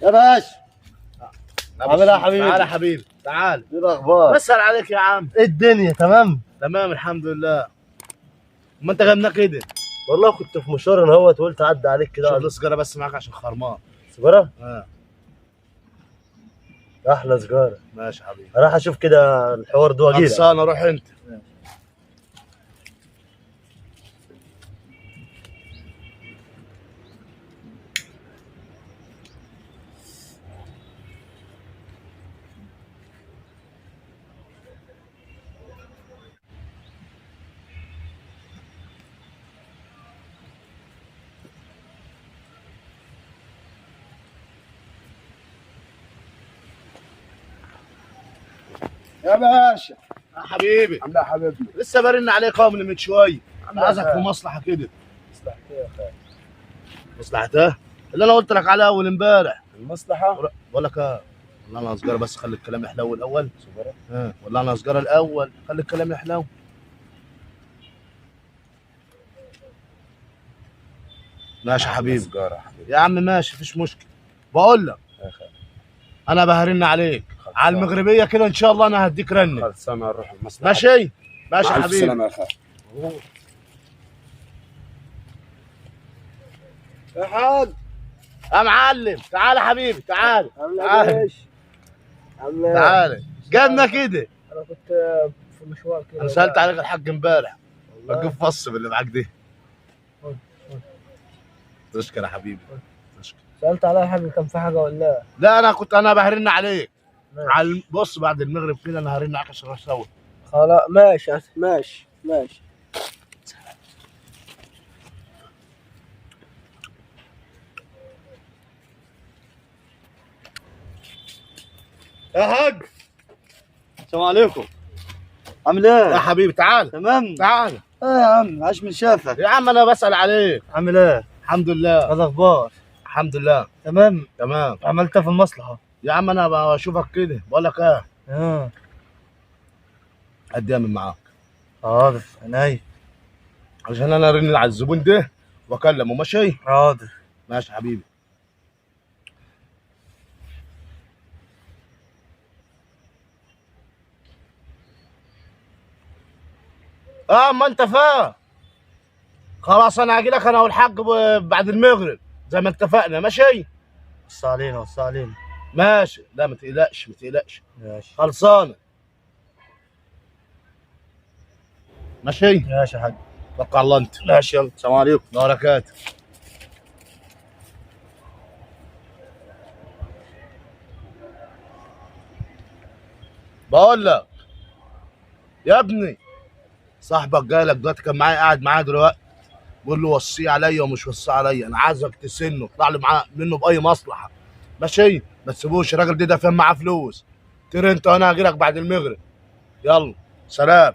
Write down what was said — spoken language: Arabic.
يا باشا عامل ايه يا حبيبي؟ تعالى يا حبيبي تعال. ايه الاخبار؟ بسأل عليك يا عم. ايه الدنيا تمام؟ تمام الحمد لله. ما انت غبنا كده. والله كنت في مشوار انا اهوت وقلت اعدي عليك كده. شوف لي سيجاره بس معاك عشان خرمان. سيجاره؟ اه احلى سيجاره. ماشي يا حبيبي. راح اشوف كده الحوار ده واجيلك. خلصانه روح انت. يا باشا يا حبيبي عامل ايه يا حبيبنا؟ لسه برن عليك اهو من شويه. عامل عايزك ايه؟ في مصلحه كده. مصلحة ايه يا خالد؟ مصلحه ايه؟ اللي انا قلت لك عليها اول امبارح. المصلحة؟ بقول لك ايه؟ والله انا سجاره بس خلي الكلام يحلو الاول. سيجارة؟ والله انا سجاره الاول خلي الكلام يحلو. ماشي يا حبيبي. سيجارة يا حبيبي. يا عم ماشي مفيش مشكله. بقول لك يا خالد انا بهرن عليك على المغربيه كده ان شاء الله انا هديك رنه. خلصانة نروح المصلحة. ماشي ماشي مع يا ألف حبيبي. سلامة يا خالد. يا حاج يا معلم تعالى حبيبي تعالى. عامل تعال. ايه؟ عامل ايه؟ تعالى جبنا كده. انا كنت في مشوار كده. انا سالت عليك الحاج امبارح. والله. بجيب فص باللي معاك دي. خد. تشكر يا حبيبي. تشكر. سألت عليا يا حاج كان في حاجة ولا لا؟ لا انا كنت بهرن عليك. ماشي. على بص بعد المغرب كده انا هرن عليك عشان نروح سوا. خلاص ماشي ماشي ماشي. يا حاج السلام عليكم. عامل يا ايه؟ حبيبي تعالى تمام؟ تعالى. ايه يا عم عاش من شافك. يا عم انا بسال عليك. عامل ايه؟ الحمد لله. ايه الاخبار؟ الحمد لله. تمام؟ تمام. عملت في المصلحة. يا عم انا بشوفك كده بقول لك ايه. اه قد ايه من معاك حاضر عينيا. عشان انا ارن على الزبون ده واكلمه. ماشي حاضر. ماشي يا حبيبي. ما انت فاهم. خلاص انا هاجي لك انا والحاج بعد المغرب زي ما اتفقنا. ماشي وص علينا وص علينا. ماشي. لا ما تقلقش ما تقلقش. ماشي خلصانه. ماشي ماشي يا حاج. توكل على الله انت. ماشي يلا السلام عليكم. بركات. بقول لك يا ابني صاحبك جاي لك دلوقتي كان معايا قاعد معايا دلوقتي بقول له وصيه عليا ومش وصيه عليا. انا عايزك تسنه اطلع لي معاه منه باي مصلحه. ماشي ما تسيبوش الراجل ده فاهم معاه فلوس. ترى انت وانا هاجي لك بعد المغرب. يلا سلام.